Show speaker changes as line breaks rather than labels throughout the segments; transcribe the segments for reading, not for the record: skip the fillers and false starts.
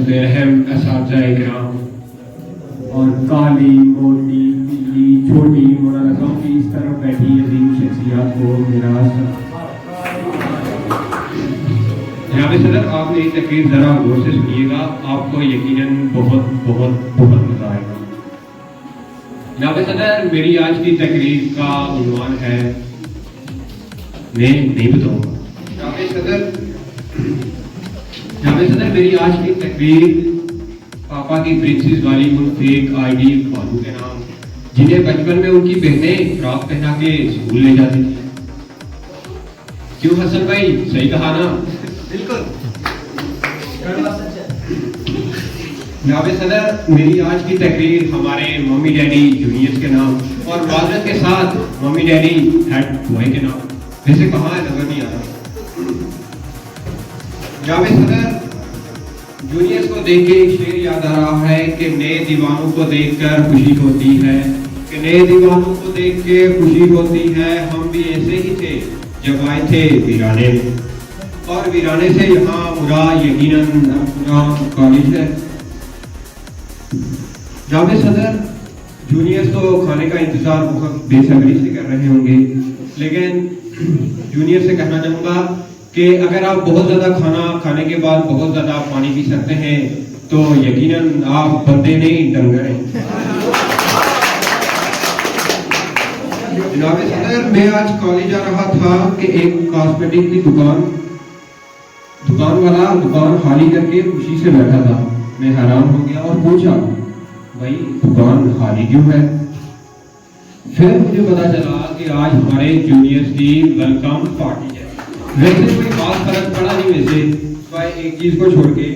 बेरहम असातिज़ा-ए-किराम और काली मोटी पीली छोटी मुनाज़ों की इस तरफ बैठी अजीम शख्सियत को मेरा सलाम। जनाब सदर, आप मेरी तकरीर ज़रा गौर से सुनिएगा, आपको यकीनन बहुत बहुत बहुत मज़ा आएगा। जनाब सदर, मेरी आज की तकरीर का उन्वान है, मैं नहीं बताऊंगा। जनाब सदर, मेरी आज की तकरीर पापा की प्रिंसेस वाली उन फेक आईडी खानू के नाम, जिन्हें बचपन में उनकी बहनें फ्रॉक पहना के स्कूल ले जाती थी। क्यों हसन भाई, सही कहा ना? बिल्कुल। जनाब सदर, मेरी आज की तकरीर हमारे मम्मी डैडी जूनियर्स के नाम और वालिद के साथ मम्मी डैडी हेड बॉय के नाम। वैसे कहाँ है, नजर नहीं आ रहा। जनाब सदर, जूनियर्स को देख के एक शेर याद आ रहा है कि नए दीवानों को देखकर खुशी होती है, कि नए दीवानों को देख के खुशी होती है। हम भी ऐसे ही थे जब आए थे वीराने में, और वीराने से यहाँ मुरा यकीनन अपना कॉलेज है। जनाब सदर, जूनियर्स तो खाने का इंतजार बहुत बेसब्री से कर रहे होंगे, लेकिन जूनियर से कहना चाहूँगा कि अगर आप बहुत ज़्यादा खाना खाने के बाद बहुत ज़्यादा पानी पी सकते हैं तो यकीनन आप बंदे नहीं डंगर हैं। जनाब सदर, मैं आज कॉलेज आ रहा था कि एक कॉस्मेटिक की दुकान वाला दुकान खाली करके खुशी से बैठा था। मैं हैरान हो गया और पूछा, भाई दुकान खाली क्यों है? फिर मुझे पता चला कि आज हमारे जूनियर्स की वेलकम पार्टी है। वैसे कोई खास फर्क पड़ा नहीं वैसे, सिवाय एक चीज को छोड़ के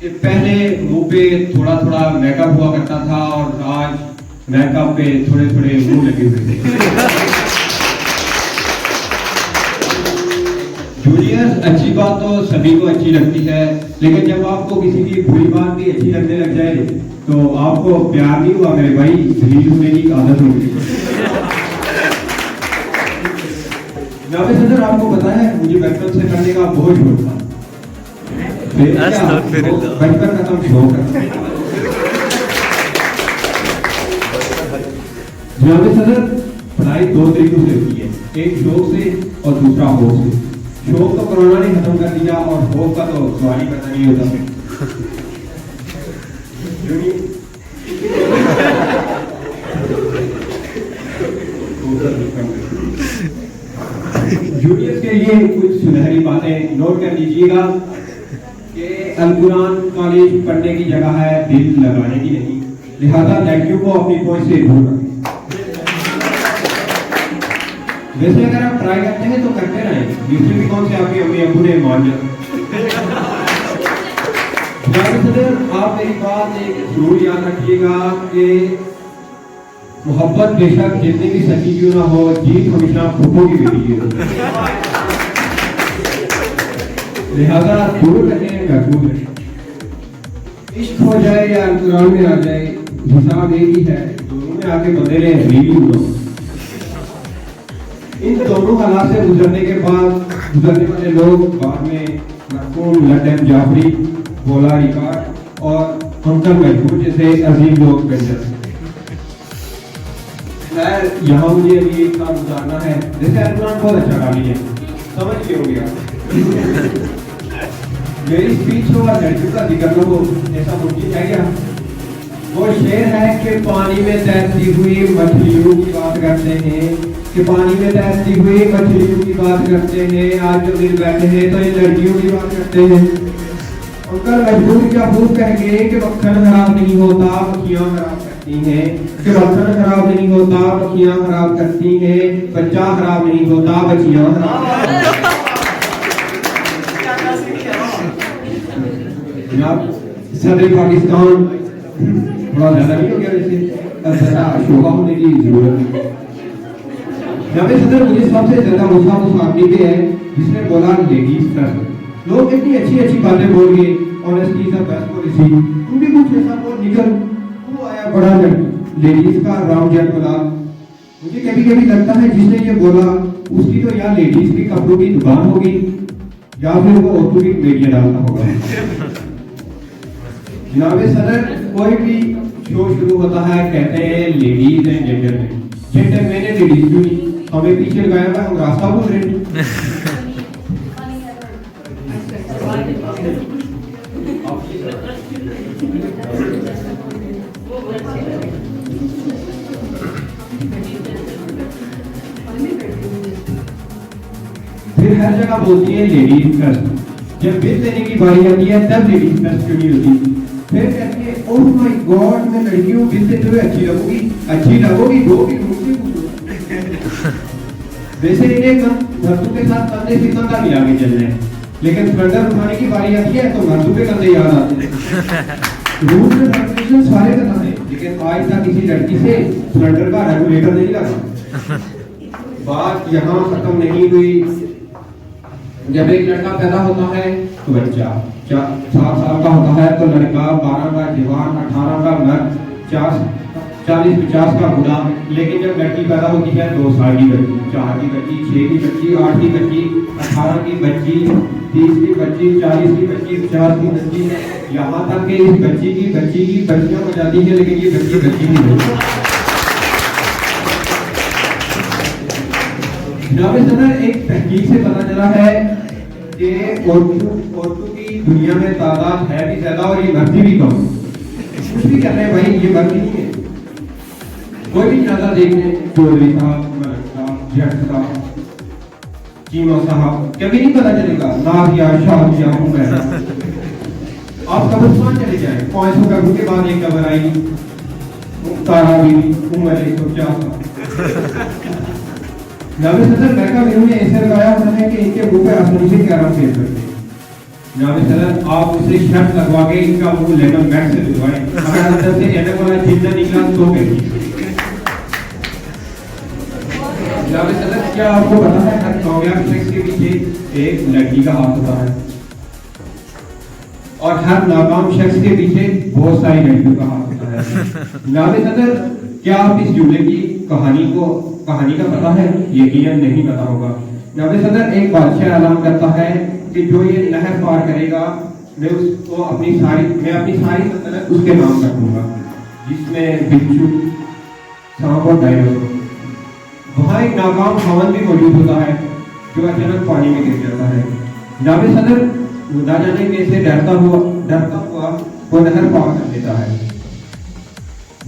कि पहले मुंह पे थोड़ा थोड़ा मेकअप हुआ करता था और आज मेकअप पे थोड़े थोड़े मुंह लगे हुए थे। जूनियर्स, अच्छी बात तो सभी को अच्छी लगती है, लेकिन जब आपको किसी की बुरी बात भी अच्छी लगने लग जाए तो आपको प्यार नहीं हुआ मेरे भाई, जलील होने की आदत हो गई। जनाब सदर, आपको पता है मुझे बचपन से करने का बहुत शौक था। बचपन का तो शौक है। जनाब सदर, पढ़ाई दो तरीकों से होती है, एक शौक से और दूसरा होश से। शौक तो कोरोना ने खत्म कर दिया और होश का तो सवाल ही पता नहीं होता। जूनियर्स के लिए कुछ सुनहरी बातें नोट कर लीजिएगा कि अल-कुरान कॉलेज पढ़ने की जगह है, दिल लगाने की नहीं, लिहाजा लड़कियों को अपनी पहुंच से दूर रखें। वैसे अगर आप ट्राई करते हैं तो करते रहें, दूसरे भी कौन से आपके अम्मी अब्बू ने मान लिया। आप मेरी बात एक जरूर याद रखिएगा कि मोहब्बत बेशक जितनी भी सच्ची क्यों ना हो, जीत हमेशा फूफो की बेटी है। लिहाजा दूर रखें, महफूज रखें। इश्क हो जाए या कुरान में आ जाए, हिसाब एक ही है, दोनों में आके बंदे ने रील लो। इन दोनों हालात से गुजरने वाले लोग बाद में मरहूम लड्डन जाफरी, बोला रिकार्ड और अंकल महबूब जैसे अजीम लोग बन जाते हैं। यहाँ मुझे अभी एक काम गुजारना है, जैसे अरमान बहुत अच्छा गाली है, समझ के हो गया। मेरी स्पीच हो और लड़कियों का जिक्र हो, ऐसा मुमकिन है क्या? वो शेर है कि पानी में तैरती हुई मछलियों की बात करते हैं, कि पानी में तैरती हुई मछलियों की बात करते हैं, आज जो दिन बैठे हैं तो इन लड़कियों की बात करते हैं। अंकल मजबूर क्या खूब कह गए कि मक्खन खराब नहीं होता, मक्खियाँ खराब करती हैं, कि मक्खन खराब नहीं होता, मक्खियाँ खराब करती हैं, बच्चा खराब नहीं होता, बच्चियाँ खराब। जनाब सदर पाकिस्तान थोड़ा ज्यादा नहीं हो गया वैसे, शोभा होने की जरूरत है। जनाब सदर, मुझे सबसे ज्यादा गुस्सा उस आदमी पे है जिसने बोला लेडीज फर्स्ट। लोग इतनी अच्छी अच्छी बातें बोल गए, honesty is the best policy, तुम भी कुछ ऐसा बोल निकल। वो आया बड़ा लेडीज का राम जय गुलाब। मुझे कभी कभी लगता है जिसने ये बोला उसकी तो या लेडीज की कपड़ों की दुकान होगी या फिर वो औरतों की कमेटियां डालता होगा। जनाब सदर, कोई भी शो शुरू होता है कहते हैं लेडीज एंड जेंटलमैन। जेंटलमैन है लेडीज क्यों नहीं? हमें पीछे लगाया हुआ, हम रास्ता बोल रहे हैं। फिर हर जगह बोलती है लेडीज फर्स्ट, जब बिल देने की बारी आती है तब लेडीज फर्स्ट क्यों नहीं होती? फिर कहती है ओह माय गॉड, मैं लड़की हूँ, बिल देते हुए अच्छी लगूंगी, अच्छी लगोगी, दो भी मुझसे पूछो। वैसे इन्हें मर्दों के साथ कंधे से कंधा मिला के चल रहे हैं, लेकिन सिलेंडर उठाने की बारी आती है तो मर्दों के कंधे याद आते हैं। रूल्स एंड रेगुलेशन सारे बता है, लेकिन आज तक किसी लड़की से सिलेंडर का रेगुलेटर नहीं लगा। बात यहाँ खत्म नहीं हुई। जब एक लड़का पैदा होता है तो बच्चा 7 साल का होता है, तो लड़का 12 का जवान, 18 का मर्द, 40-50 का बूढ़ा। लेकिन जब लड़की पैदा होती है 2 साल की बच्ची, 4 की बच्ची, 6 की बच्ची, 8 की बच्ची, 18 की बच्ची, 30 की बच्ची, 40 की बच्ची, 50 की बच्ची, यहाँ तक कि इस बच्ची की बच्चियां हो जाती है, लेकिन ये बच्ची नहीं होती। जनाब सदर, एक तहकीक से पता चला है कि औरतों की दुनिया में तादाद है भी ज्यादा और ये मर्दी भी कम। कुछ भी कर रहे हैं भाई, ये मर्दी नहीं है। कोई भी जनाजा देखने, चौधरी साहब, मलक साहब, जट साहब, चीमा साहब, कभी नहीं पता चलेगा नाजिया, शाहजिया, उमर। आप कब्रिस्तान चले जाए, 500 कब्र के बाद एक कब्र आएगी, तारा बीवी, उमर 150। जनाब सदर, मैका मेनू ने ऐसे लगाया होता है कि इनके मुंह पे आसानी से कैरम फेर सकते हैं। जनाब सदर, आप उसे शर्त लगवा के इनका मुंह लेमन मैक से दिलवाएं, अगर अंदर से एनक वाला जिंदा निकला तो कहिए। जनाब सदर, क्या आपको पता है हर कामयाब शख्स के पीछे एक लड़की का हाथ होता है और हर नाकाम शख्स के पीछे बहुत सारी लड़कियों का हाथ होता है। जनाब सदर, क्या आप इस जुमले की कहानी का पता है? यकीनन नहीं पता होगा। जनाब सदर, एक बादशाह ऐलान करता है कि जो ये नहर पार करेगा मैं अपनी सारी सल्तनत उसके नाम कर दूंगा, जिसमें बिच्छू, सांप और डायनासोर। वहाँ एक नाकाम खावन भी मौजूद होता है जो अचानक पानी में गिर जाता है। जनाब सदर, ना जाने कैसे डरता हुआ वो नहर पार कर देता है।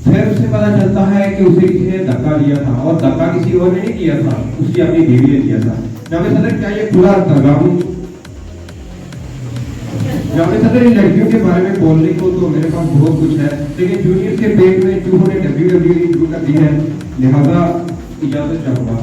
फिर उसे पता चलता है कि उसे किसी ने धक्का दिया था, और धक्का किसी और ने नहीं किया था, उसकी अपनी बीवी ने दिया था। जनाब सदर, क्या ये पूरा तगाबू? जनाब सदर, इन लड़कियों के बारे में बोलने को तो मेरे पास बहुत कुछ है, लेकिन जूनियर के पेट में चूहों ने WWE शुरू कर दी है, लिहाजा इजाजत चाहूंगा।